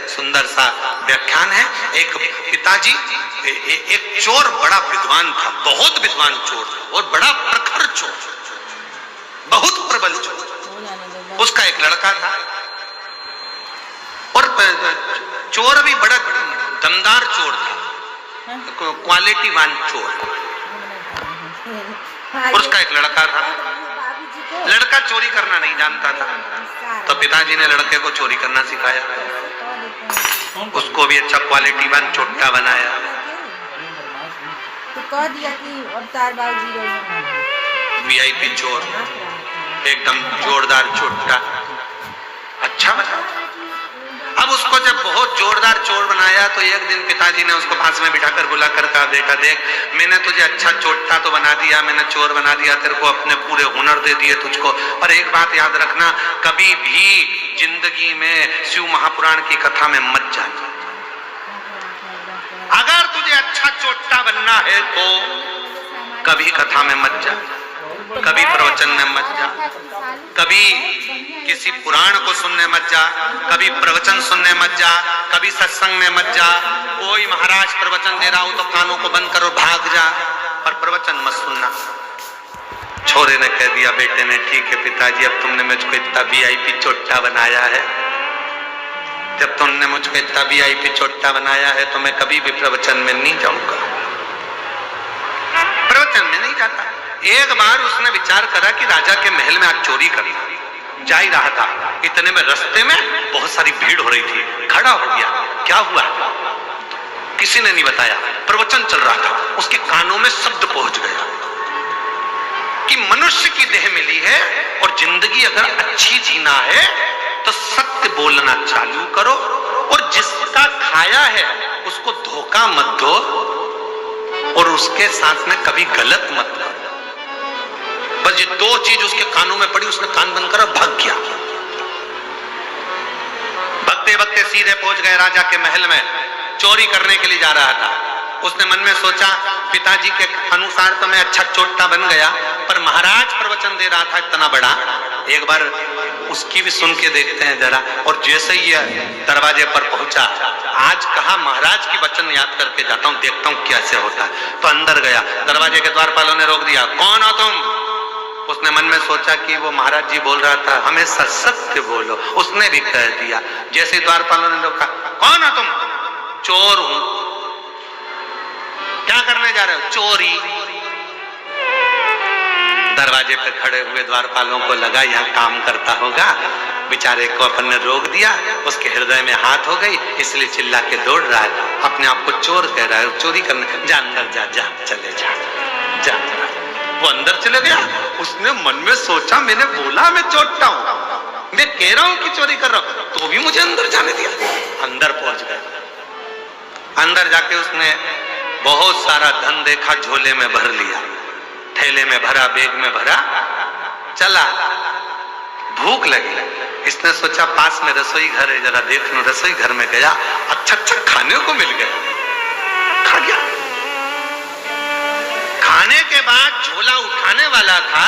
सुंदर सा व्याख्यान है। एक पिताजी, एक चोर बड़ा विद्वान था, बहुत विद्वान चोर था और बड़ा प्रखर चोर, बहुत प्रबल चोर। उसका एक लड़का था और चोर भी बड़ा दमदार चोर था, क्वालिटीवान चोर। और उसका एक लड़का था, लड़का चोरी करना नहीं जानता था, तो पिताजी ने लड़के को चोरी करना सिखाया, उसको भी अच्छा क्वालिटीवान चोट्टा बनाया। तो कह दिया कि अवतार बाबूजी वीआईपी चोर, एकदम जोरदार चोट्टा, अच्छा बना। अब उसको जब बहुत जोरदार चोर बनाया तो एक दिन पिताजी ने उसको पास में बिठाकर बुलाकर कहा, बेटा देख, मैंने तुझे अच्छा चोट्टा तो बना दिया, मैंने चोर बना दिया, तेरे को अपने पूरे हुनर दे दिए तुझको, पर एक बात याद रखना, कभी भी जिंदगी में शिव महापुराण की कथा में मत जाना। अगर तुझे अच्छा चोट्टा बनना है तो कभी कथा में मत जा, कभी प्रवचन में मत जा, कभी किसी पुराण को सुनने मत जा, कभी प्रवचन सुनने मत जा, कभी सत्संग में मत जा। कोई महाराज प्रवचन दे रहा हो तो कानों को बंद करो, भाग जा, पर प्रवचन मत सुनना। छोरे ने कह दिया बेटे ने, ठीक है पिताजी, अब तुमने मुझको इतना वीआईपी चोट्टा बनाया है, जब तुमने मुझको इतना वीआईपी चोट्टा बनाया है तो मैं कभी भी प्रवचन में नहीं जाऊंगा, प्रवचन में नहीं जाता। एक बार उसने विचार करा कि राजा के महल में आज चोरी करना, जा ही रहा था, इतने में रास्ते में बहुत सारी भीड़ हो रही थी, खड़ा हो गया, क्या हुआ किसी ने नहीं बताया, प्रवचन चल रहा था, उसके कानों में शब्द पहुंच गया कि मनुष्य की देह मिली है और जिंदगी अगर अच्छी जीना है तो सत्य बोलना चालू करो, और जिसका खाया है उसको धोखा मत दो, और उसके साथ में कभी गलत मत करो। बस ये दो चीज उसके कानों में पड़ी, उसने कान बंद करा, भाग गया। भगते भगते सीधे पहुंच गए राजा के महल में, चोरी करने के लिए जा रहा था। उसने मन में सोचा, पिताजी के अनुसार तो मैं अच्छा चोट्टा बन गया, पर महाराज प्रवचन दे रहा था इतना बड़ा, एक बार उसकी भी सुन के देखते हैं जरा। और जैसे ही दरवाजे पर पहुंचा, आज कहा महाराज की वचन याद करके जाता हूं, देखता हूं कैसे होता है। तो अंदर गया, दरवाजे के द्वारपालों ने रोक दिया, कौन हो तुम? उसने मन में सोचा कि वो महाराज जी बोल रहा था, हमेशा सत्य बोलो, उसने भी कह दिया। जैसे द्वारपालों ने रोका, कौन हो तुम? चोर हूं। क्या करने जा रहे हो? चोरी। दरवाजे पे खड़े हुए द्वारपालों को लगा यह काम करता होगा, बेचारे को अपन ने रोक दिया, उसके हृदय में हाथ हो गई, इसलिए चिल्ला के दौड़ रहा है, अपने आप को चोर कह रहा है, चोरी करने। जा अंदर जा, जा चले जा, जा। वो अंदर चले गया। उसने मन में सोचा, मैंने बोला मैं चोट्टा हूं, मैं कह रहा हूं कि चोरी कर रहा हूं, तो भी मुझे अंदर जाने दिया। अंदर पहुंच गया। अंदर जाके उसने बहुत सारा धन देखा, झोले में भर लिया, थैले में भरा, बैग में भरा, चला। भूख लगी, इसने सोचा पास में रसोई घर है, जरा देख लो। रसोई घर में गया, अच्छा अच्छा खाने को मिल गया, खा गया। खाने के बाद झोला उठाने वाला था,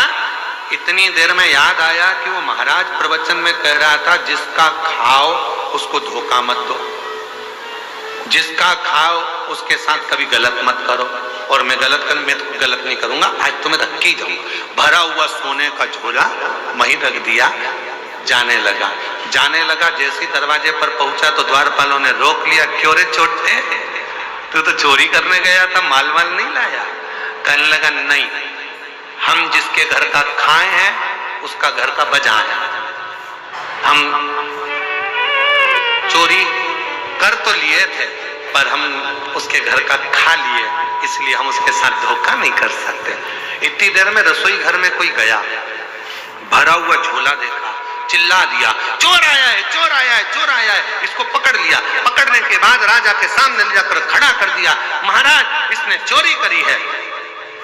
इतनी देर में याद आया कि वो महाराज प्रवचन में कह रहा था, जिसका खाओ उसको धोखा मत दो, जिसका खाओ उसके साथ कभी गलत मत करो। और मैं गलत नहीं करूंगा, आज तुम्हें रख के ही जाऊंगा। भरा हुआ सोने का झोला वहीं रख दिया, जाने लगा। जैसे दरवाजे पर पहुंचा तो द्वारपालों ने रोक लिया, क्यों रे चोटे, तू तो चोरी करने गया था, माल नहीं लाया? कहने लगा, नहीं, हम जिसके घर का खाए हैं उसका घर का बजा है, हम चोरी कर तो लिए थे पर हम उसके घर का खा लिए, इसलिए हम उसके साथ धोखा नहीं कर सकते। इतनी देर में रसोई घर में कोई गया, भरा हुआ झोला देखा, चिल्ला दिया, चोर आया है, चोर आया है, चोर आया है। इसको पकड़ लिया। पकड़ने के बाद राजा के सामने ले जाकर खड़ा कर दिया, महाराज इसने चोरी करी है।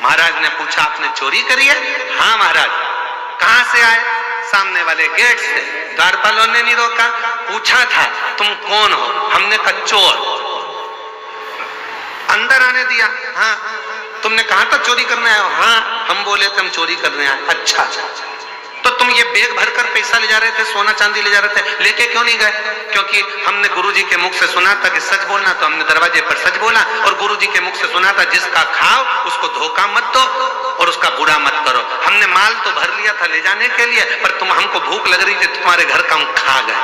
महाराज ने पूछा, आपने चोरी करी है? हाँ महाराज। कहां से आए? सामने वाले गेट से। द्वारपालों ने नहीं रोका, पूछा था तुम कौन हो? हमने कहा चोर। अंदर आने दिया। हाँ। तुमने कहा था चोरी करने आए हो? हाँ। हम बोले थे हम चोरी करने आए। अच्छा। तो तुम ये बैग भरकर पैसा ले जा रहे थे, सोना चांदी ले जा रहे थे, लेके क्यों नहीं गए? क्योंकि हमने गुरुजी के मुख से सुना था कि सच बोलना, तो हमने दरवाजे पर सच बोला, और गुरुजी के मुख से सुना था जिसका खाओ उसको धोखा मत दो और उसका बुरा मत करो। हमने माल तो भर लिया था ले जाने के लिए, पर तुम हमको भूख लग रही थी, तुम्हारे घर का हम खा गए,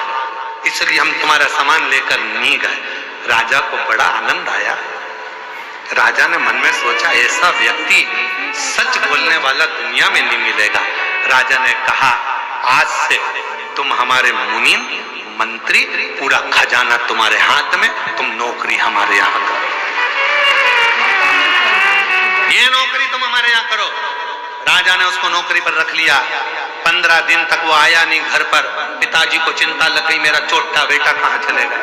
इसलिए हम तुम्हारा सामान लेकर नहीं गए। राजा को बड़ा आनंद आया। राजा ने मन में सोचा ऐसा व्यक्ति सच बोलने वाला दुनिया में नहीं मिलेगा। राजा ने कहा आज से तुम हमारे मुनीम, मंत्री, पूरा खजाना तुम्हारे हाथ में, तुम नौकरी हमारे यहाँ करो, ये नौकरी तुम हमारे यहाँ करो। राजा ने उसको नौकरी पर रख लिया। 15 दिन तक वो आया नहीं घर पर। पिताजी को चिंता लग गई, मेरा छोटा बेटा कहाँ चलेगा।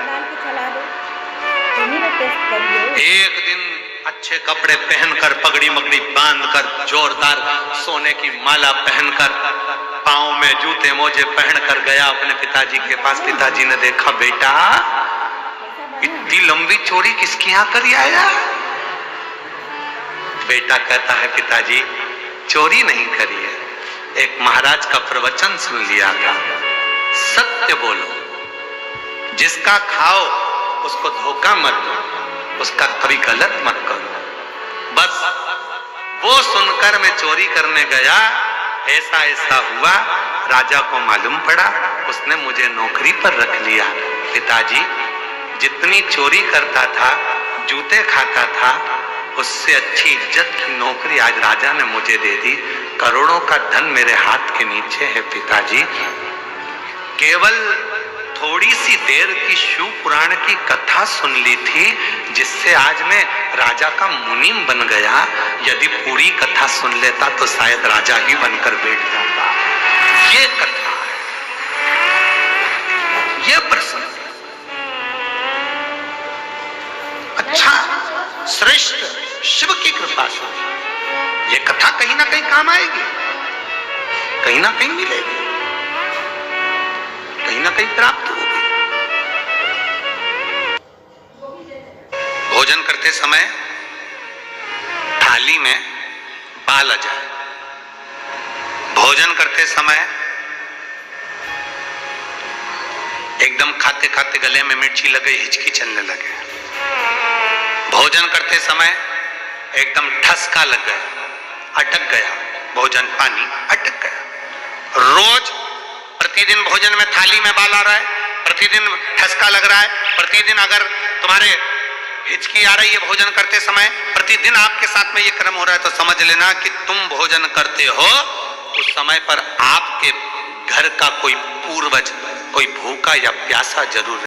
एक दिन अच्छे कपड़े पहनकर, पगड़ी मगड़ी बांधकर, जोरदार सोने की माला पहनकर, पांव में जूते मोजे पहनकर गया अपने पिताजी के पास। पिताजी ने देखा बेटा इतनी लंबी चोरी किसकी यहाँ कर आया? बेटा कहता है पिताजी चोरी नहीं करी है, एक महाराज का प्रवचन सुन लिया था, सत्य बोलो, जिसका खाओ उसको धोखा मत दो, उसका कभी गलत मत करो। बस वो सुनकर मैं चोरी करने गया, ऐसा ऐसा हुआ, राजा को मालूम पड़ा, उसने मुझे नौकरी पर रख लिया। पिताजी जितनी चोरी करता था, जूते खाता था, उससे अच्छी इज्जत की नौकरी आज राजा ने मुझे दे दी। करोड़ों का धन मेरे हाथ के नीचे है पिताजी। केवल थोड़ी सी देर की शिव पुराण की कथा सुन ली थी, जिससे आज मैं राजा का मुनीम बन गया। यदि पूरी कथा सुन लेता तो शायद राजा ही बनकर बैठ जाता। ये कथा है, ये प्रसंग अच्छा श्रेष्ठ शिव की कृपा से ये कथा कहीं ना कहीं काम आएगी, कहीं ना कहीं मिलेगी, कहीं ना कहीं प्राप्त होगी। भोजन करते समय थाली में बाल आ जाए, भोजन करते समय एकदम खाते खाते गले में मिर्ची लगे, हिचकी चलने लगे, भोजन करते समय एकदम ठसका लग गया, अटक गया भोजन, पानी अटक गया। रोज प्रतिदिन भोजन में थाली में बाल आ रहा है, प्रतिदिन ठसका लग रहा है, प्रतिदिन अगर तुम्हारे हिचकी आ रही है भोजन करते समय, प्रतिदिन आपके साथ में ये क्रम हो रहा है, तो समझ लेना कि तुम भोजन करते हो उस समय पर आपके घर का कोई पूर्वज, कोई भूखा या प्यासा जरूर